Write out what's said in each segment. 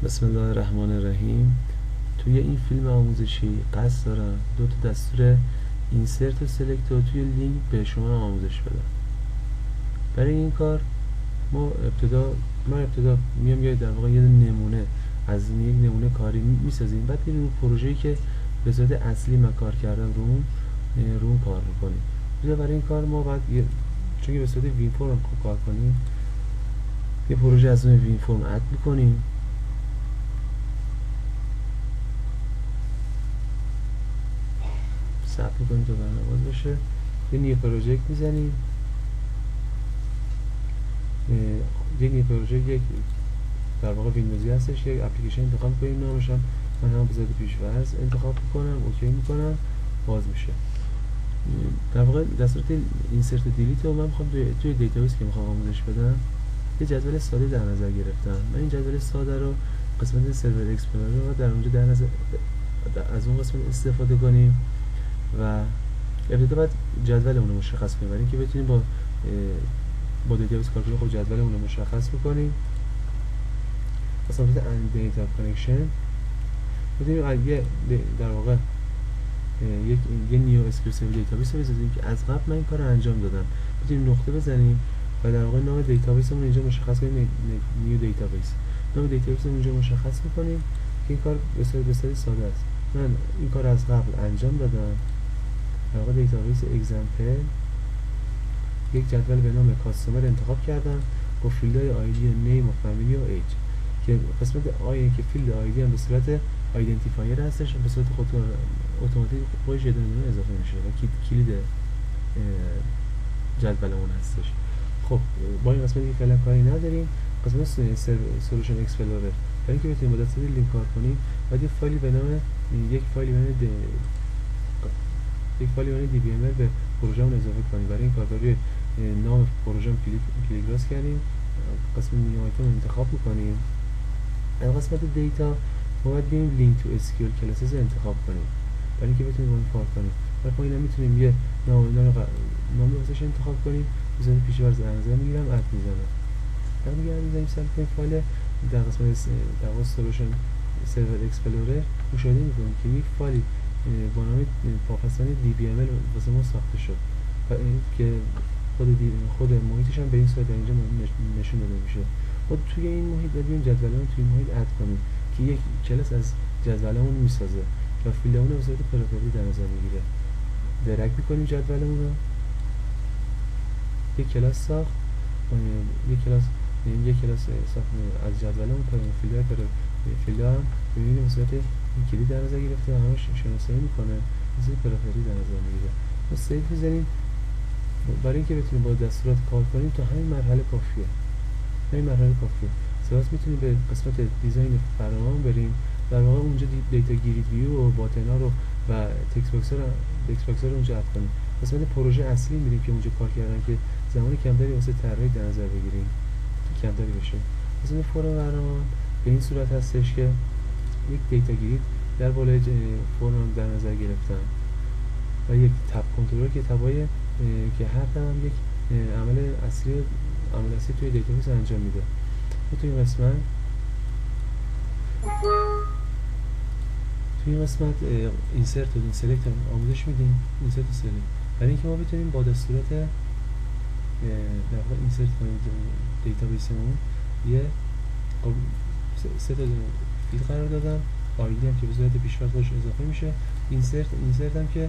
بسم الله الرحمن الرحیم. توی این فیلم آموزشی قصد دارم دو تا دستور اینسرت و سلکت رو توی لینک به شما آموزش بدم. برای این کار ما ابتدا میام در واقع یه نمونه از یک نمونه کاری میسازیم، بعد میریم رو پروژه‌ای که به صورت اصلی من کار کردم رو اون کار میکنیم. برای این کار ما باید چون که به صورت وین فرم کار کنیم، یه پروژه از اون وین فرم اد میکنیم. ثبت میکنیم تا برنامه باز بشه. یه نیو پروژکت میزنیم. یک نیو پروژکت یک در واقع ویندوزی هستش، یک اپلیکیشن انتخاب میکنیم، نامش هم من هم به ذات پیش‌فرض انتخاب میکنم، اوکی میکنم، باز میشه. در واقع دستورات اینسرت و دیلیت رو من میخوام توی دیتابیس که میخوام آموزش بدم یه جدول ساده در نظر گرفتم. من این جدول ساده رو قسمت سرور اکسپلورر رو در اونجا در نظر از اون قسمت استفاده کنیم و ابتدا باید جدولمون رو مشخص کنیم. برای اینکه بتونیم با دیتابیس کار کنیم، خب جدولمون رو مشخص می‌کنیم. مثلا وقتی دیتا کانکشن بتونیم در واقع یه نیو اسکریپت دیتابیس رو بزنیم که از قبل من این کار رو انجام دادم. بتونیم نقطه بزنیم و در واقع نام دیتابیسمون اینجا مشخص کنیم، نیو دیتابیس. نام دیتابیس رو اینجا مشخص می‌کنیم که این کار به صورت ساده است. من این کار از قبل انجام دادم. در واقع دیتابیس اگزمپل یک جدول به نام کاستمر انتخاب کردم با فیلدهای آیدی و نیم و فامیلی و ایج که قسمت که فیلد آیدی هم به صورت آیدنتیفایر هستش، به صورت اتوماتیک خودش یه دونه اضافه میشه و کلید جدولمون هستش. خب با این قسمتی که فعلا کاری نداریم، قسمت سولوشن اکسپلورر. برای اینکه بتونیم با دستور لینک کار کنیم باید یک فایلی به نام DBML به پروژه‌مون اضافه کنیم. برای این کار روی نام پروژه‌مون کلیک راست کردیم، قسمت نیو آیتم انتخاب می‌کنیم. در قسمت دیتا ما باید بریم لینک تو SQL کلاسز انتخاب کنیم برای اینکه بتونیم با این کار کنیم. و پایین هم میتونیم یه نام واسش انتخاب کنیم. بذارید پیش‌ورز در نظر میگیرم، اد میزنم. بعد می‌گردیم سمت این فایل در قسمت در واقع سولوشن سرور اکسپلورر مشاهده می‌کنیم که یک فایلی با نام پاپسان DBML واسه ما ساخته شد و که خود محیطش هم به این صورت اینجا نشون داده میشه. خود توی این محیط بدیم جدولمون توی محیط اد کنیم که یک کلاس از جدولمون میسازه و فیلدمون رو به صورت پراپرتی در نظر میگیره. درگ میکنیم جدولمون رو، یک کلاس ساخت، یک کلاس ساخت از جدولمون فیلدها هم ببینیم به صورت کلید در نظر گرفته و همش شناسایی میکنه، مثل پراپرتی در نظر میگیره. ما سیو میزنیم. برای اینکه بتونیم با دستورات کار کنیم تا همین مرحله کافیه. سپس میتونیم به قسمت دیزاین فرمان بریم. در واقع اونجا دیتا گرید ویو و باتنا رو و تکست باکس رو اونجا اد کنیم. قسمت پروژه اصلی میریم که اونجا کار کردن که زمان کمتری واسه طراحی در نظر بگیریم، کمتری بشه. قسمت فرم فرمان به این صورت هستش که یک دیتا گرید در بالای فرم در نظر گرفتن و یک تب کنترل که تبای که هر تب هم یک عمل اصلی توی دیتابیس انجام میده. توی این قسمت اینسرت و سلکت آموزش میدیم. اینسرت و سلکت برای اینکه ما بتونیم با دستورات در واقع اینسرت کنیم دیتابیسمون. یه سه تا فیلد قرار دادم، آیدی هم که به صورت پیش‌فرض باش اضافه میشه، اینسرت هم که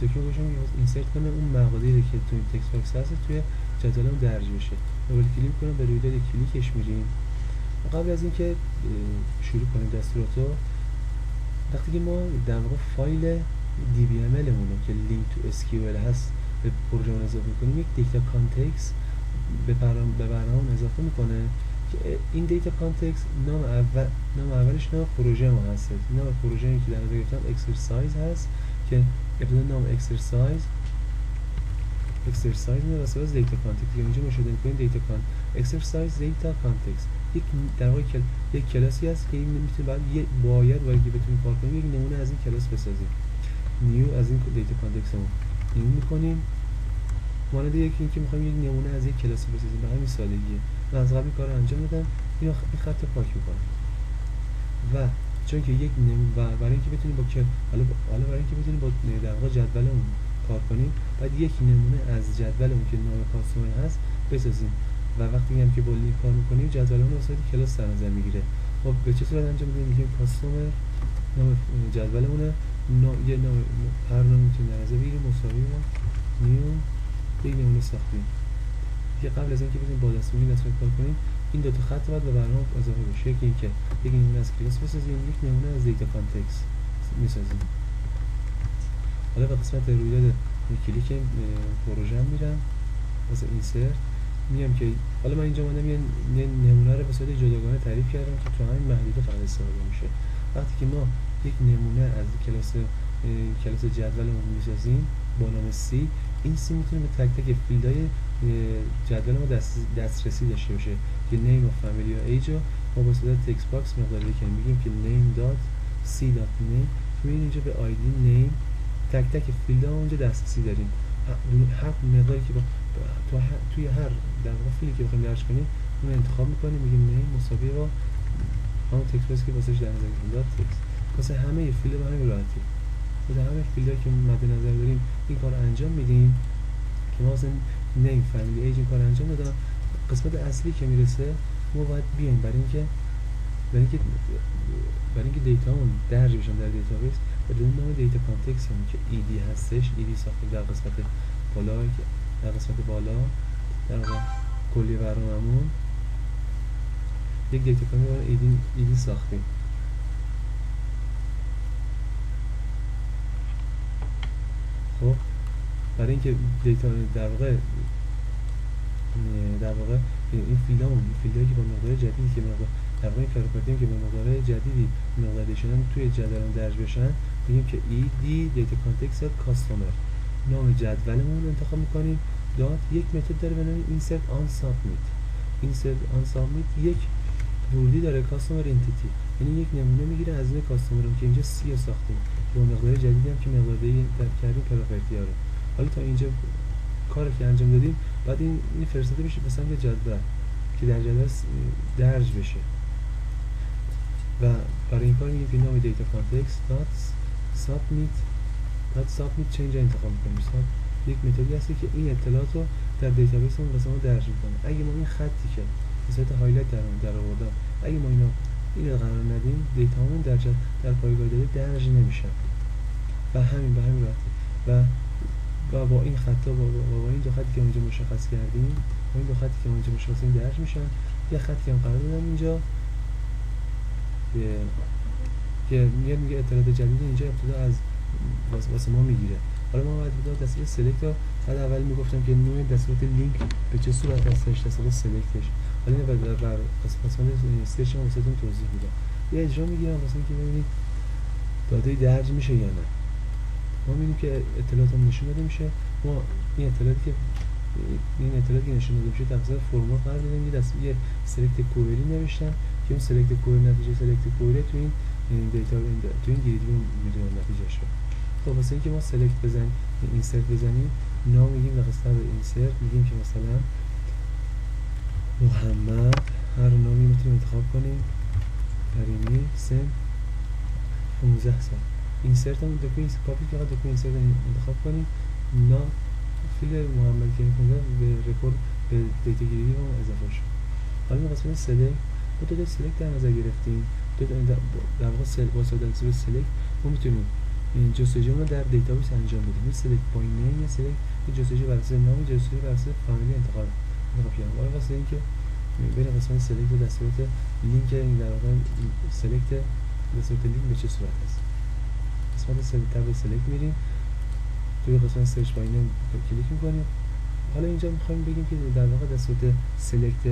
دکمه باشم اینسرت کنه اون مقادیری که توی تکست باکس هست توی جدولمون درج بشه. دبل کلیک کنم، به رویداد کلیکش میریم. قبل از اینکه شروع کنیم دستوراتو، وقتی که ما در واقع فایل DBML مونه که لینک تو SQL هست به پروژه‌مون اضافه می‌کنیم، یک دیتا کانتکست به برنامه اضافه میکنه که این دیتا کانتکست نام اولش نام پروژه ما هست. نام پروژه‌ای که در نظر گرفتم اکسرسایز هست که ابتدا نام اکسرسایز میاد واسه دیتا کانتکست که اینجا مشاهده می‌کنید دیتا اکسرسایز دیتا کانتکست در واقع یک کلاسی هست که این میتونه باید که بتونیم کار کنیم یک نمونه از این کلاس بسازیم. نیو از این دیتا کانتکستمون نیو می‌کنیم. مانند یکی که می‌خوایم یک نمونه از یک کلاس بسازیم به همین سادگیه. من از قبل کار انجام دادم. این خط پاک می‌کنم. و چون که یک و برای اینکه بتونیم با حالا برای اینکه بتونیم با در واقع جدولمون کار کنیم باید یک نمونه از جدولمون که نام کاستومر هست بسازیم و وقتی هم که با لینک کار می‌کنیم جدولمون واسه کلاس در نظر میگیره. ما به چه صورت انجام میدیم؟ میگیم کاستومر نام جدولمونه، یه نام هر نام میتونیم در نظر بگیریم مساوی با نیو یک نمونه ساختیم که قبل از اینکه بتونیم با دستمون کار کنیم این دو تا خط باید به برنامه اضافه بشه. یکی اینکه یک نمونه از کلاس بسازیم، یک نمونه از دیتا کانتکست میسازیم. حالا به قسمت رویداد کلیک پروژه میرم واسه اینسرت میگم که حالا من اینجا اومدم یه نمونه رو به صورت جداگانه تعریف کردم که تو همین محدوده فقط استفاده میشه. وقتی که ما یک نمونه از کلاس جدولمون میسازیم با نام سی، این سی میتونه به تک تک فیلدهای جدول ما دسترسی داشته باشه که name و family و age رو ما با صورت تکست باکس مقداری کنیم. میگیم که name.c.name میبینید اینجا به آیدی name تک تک فیلدها اونجا دسترسی داریم. هر مقداری که توی هر در واقع فیلدی که بخوایم درج کنیم اون انتخاب میکنیم، میگیم name مساوی با همون تکست باکس که واسش در نظر گرفتیم تکست. واسه همه فیلد به همین راحتی واسه همه فیلدهایی که مد نظر داریم این کار انجام میدیم که ما واسه name family age این کار انجام دادم. قسمت اصلی که میرسه ما باید بیایم برای اینکه دیتامون درج بشن در دیتابیس بدون نام دیتا کانتکست هم که ایدی هستش، ایدی ساختیم در قسمت بالا در کلی برنامه‌مون یک دیتا کانتکست ایدی ساختیم. خب برای اینکه دیتا در واقع این فیلدهایی که با مقدار جدیدی که در واقع این پراپرتی که با مقدار جدیدی مقدار شدن توی جدول درج بشن میگیم که ایدی دیتا کانتکست کاستومر نام جدولمون انتخاب میکنیم دات یک متد داره به نام insert on submit یک ورودی داره کاستومر انتیتی، یعنی یک نمونه میگیره از این کاستومر که اینجا سی رو ساختیم با مقدار جدیدی هم که مقداری کردیم پراپرتی ها رو. حالا تا اینجا کاری که انجام دادیم بعد این فرستاده بشه به سمت جدول که در جدول درج بشه و برای این کار میگیم که نام دیتا کانتکست دات سابمیت چنج انتخاب میکنیم. یک متدی هستی که این اطلاعات رو در دیتابیس اون واسه ما درج میکنه. اگه ما این خطی که به صورت هایلایت در آوردم اگه ما اینو قرار ندیم دیتامون در پایگاه داده درج نمیشه و همین راحتی و با این خطا با این دو خطی که اونجا مشخص کردیم با این دو خطی که اونجا مشخص کردیم درج میشن. یه خطی که هم قرار دادم اینجا که میگه اطلاعات جدید اینجا ابتدا از واسه ما میگیره. حالا ما باید ابتدا دستور سلکت رو بعد اول میگفتم که نوع دستور لینک به چه صورت هستش، دستور سلکتش. حالا اینو بر قسمت سرچ ما واسهتون توضیح میدم. یه اجرا میگیرم واسه اینکه ببینید داده درج میشه یا نه. ما میبینیم که اطلاعاتمون نشون داده میشه. ما این اطلاعاتی که نشون داده میشه تقریبا فرمول قرار دادیم، یه سلکت کوئری نوشتم که اون سلکت کوئری نتیجه سلکت کوئری تو این دیتا تو این گرید میدونم نتیجه شد. خب واسه اینکه ما سلکت بزنیم اینسرت بزنیم نام میگیم در قسمت اینسرت میگیم که مثلا محمد هر نامی میتونیم انتخاب کنیم کریمی سن 15 سال. اینسرت هم دکمنت کپی که دکمنت اینسرت انتخاب کنیم نا فیل محمد کریم 15 به رکورد به دیتا گیری ما اضافه شد. حالا ما قسمت سلکت دو تا سلکت در نظر گرفتیم. در واقع واسه دستور سلکت ما میتونیم این جستجو رو در دیتابیس انجام بدیم. یه سلکت با نیم، یه سلکت یه جستجو بر اساس نام، جستجو بر اساس فامیلی انتخاب کردم. واسه اینکه بین قسمت سلکت و دستورات لینک این در واقع سلکت دستورات لینک به چه صورت است. قسمت سلکت میریم توی قسمت سرچ با نیم کلیک میکنیم. حالا اینجا میخوایم بگیم که در واقع دستورات سلکت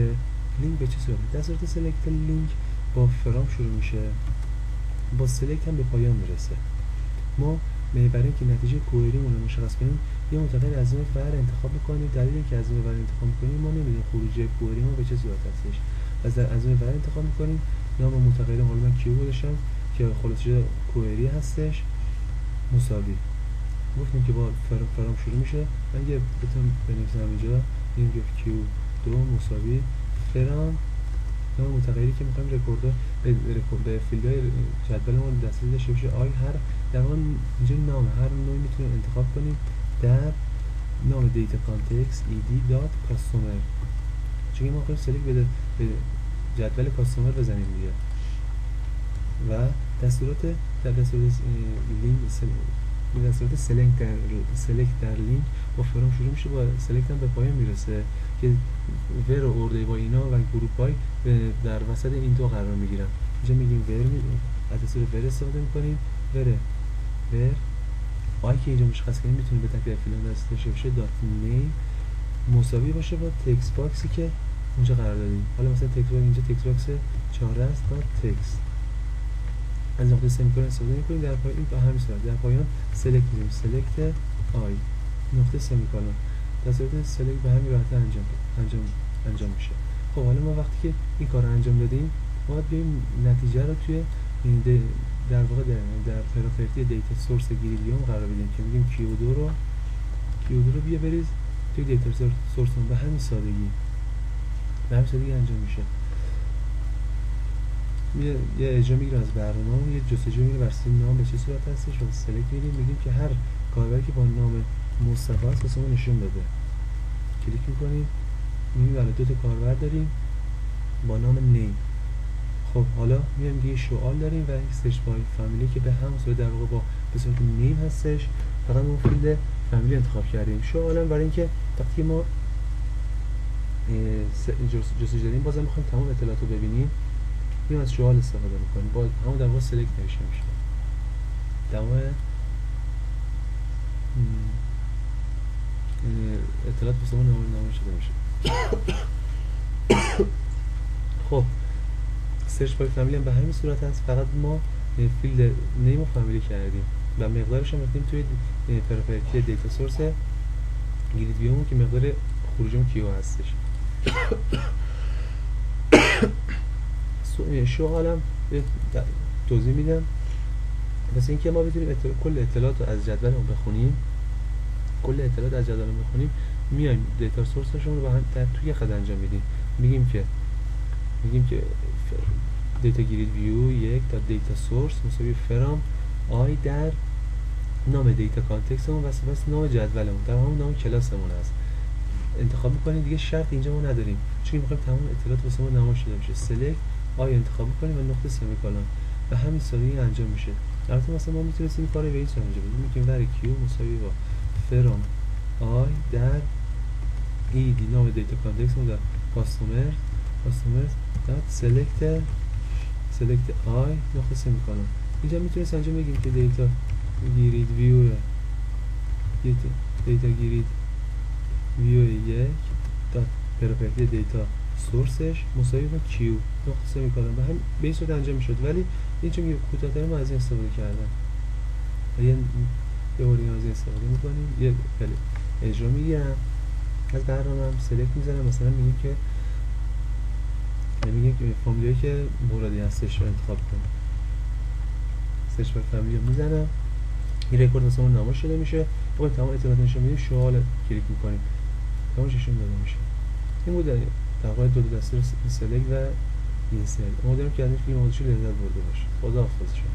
لینک به چه صورت. دستورات سلکت لینک با فرام شروع میشه، با سلکت هم به پایان میرسه. ما برای اینکه نتیجه کوئریمون رو مشخص کنیم یه متغیر از نوع فر انتخاب می‌کنیم. دلیل اینکه از نوع فر انتخاب می‌کنیم ما نمی‌دونیم خروج کوئری ما به چه صورت هستش. از نوع فر انتخاب می‌کنیم. نام متغیر حالا من کیو گذاشتم که خلاصه کوئری هستش مساوی. گفتیم که با فرام شروع میشه. من یه بتونم بنویسم اینجا این کیو 2 مساوی فرام نام متغیری که میخوایم رکورد به فیلدهای جدولمون دسترسی داشته باشه آی هر در واقع اینجا نام هر نوعی میتونیم انتخاب کنیم در نام دیتا کانتکست ed دات کاستومر، چون ما میخوایم سلکت به جدول کاستومر بزنیم دیگه و دستورات در دستورات سلکت در لینک با فرام شروع میشه، با سلکت هم به پایان میرسه که ور و ارده با اینا و گروپ های در وسط این دو قرار میگیرن. اینجا میگیم ور از دستور ور استفاده میکنیم، ور آی که اینجا مشخص کنیم میتونه به تکلیف فیلم داشته باشه دات نیم مساوی باشه با تکست باکسی که اونجا قرار دادیم. حالا مثلا تکست باکس اینجا تکست باکس 4 است تا تکست از نقطه سمیکولن استفاده می‌کنیم در پایان با همین صورت در پایان سلکت می‌کنیم سلکت آی نقطه سمیکولن دستورات سلکت به همین راحتی انجام میشه. خب حالا ما وقتی که این کار رو انجام دادیم باید بریم نتیجه رو توی در واقع در پراپرتی دیتا سورس گریدیوم قرار بدیم که میگیم کیو2 رو بیا بریز توی دیتا سورس به همین سادگی انجام میشه. یه اجرا میگیره از برنامه، یه جستجو میگیره بر نام به چه صورت هستش و سلکت میدیم میگیم که هر کاربری که با نام مصطفی است واسه ما نشون بده. کلیک میکنیم میبینیم الان 2 تا کاربر داریم با نام نیم. خب حالا میایم دیگه سوال داریم و سرچ بای فامیلی که به همون صورت در واقع با به صورت نیم هستش، فقط اون فیلد فامیلی انتخاب کردیم. سوالا برای اینکه وقتی ما جستجو دادیم بازم میخوایم تمام اطلاعات رو ببینیم میایم از سوال استفاده میکنیم با همون در واقع سلکت نوشته میشه تمام اطلاعات واسه ما نامه شده میشه. خب سرچ بای فامیلی هم به همین صورت هست، فقط ما فیلد نیم و فامیلی کردیم و مقدارش هم رفتیم توی پراپرتی دیتا سورس گرید ویومون که مقدار خروجمون کیو هستش. سوالم توضیح میدم مثل اینکه ما بتونیم کل اطلاعات رو از جدولمون بخونیم، میایم دیتا سورسشون رو با هم توی خط انجام میدیم. میگیم که دیتا گرید ویو 1 تا دیتا سورس مساوی فرام آی در نام دیتا کانتکستمون و سپس نام جدولمون در همون نام کلاسمون هست. انتخاب میکنیم دیگه شرط اینجا ما نداریم چون میخوایم تمام اطلاعات واسه ما نمایش شده بشه. سلکت آی انتخاب میکنیم و نقطه سمیکولن و همین سادگی انجام میشه. البته مثلا ما میتونستیم کار به این صورت انجام بدیم، میگیم در کیو مساوی با فرام آی در ای دی نام دیتا کانتکستمون در کاستومر دات سلکت آی نقطه سمیکولن. اینجا میتونست انجام بگیم که دیتا گرید ویو 1 دات پراپرتی دیتا سورسش مساوی با کیو نقطه سمیکولن به این صورت انجام میشد، ولی این چون کوتاه‌تر ما از این استفاده کردم و یه باری از این استفاده میکنیم یه اجرا میگیرم از برنامه‌ام سلکت میزنم مثلا میگیم که فامیلی که موردی هستش رو انتخاب کنم سرچ بر فامیلی رو میزنم این رکورد واسه اون نمایش شده میشه. با تمام اطلاعات نشون میدیم سوال کلیک میکنیم تمامش نشون داده میشه. این بود در واقع دو دسته سلکت و اینسرت. امیدوارم که از این فیلم لذت برده باشه. خداحافظ شما.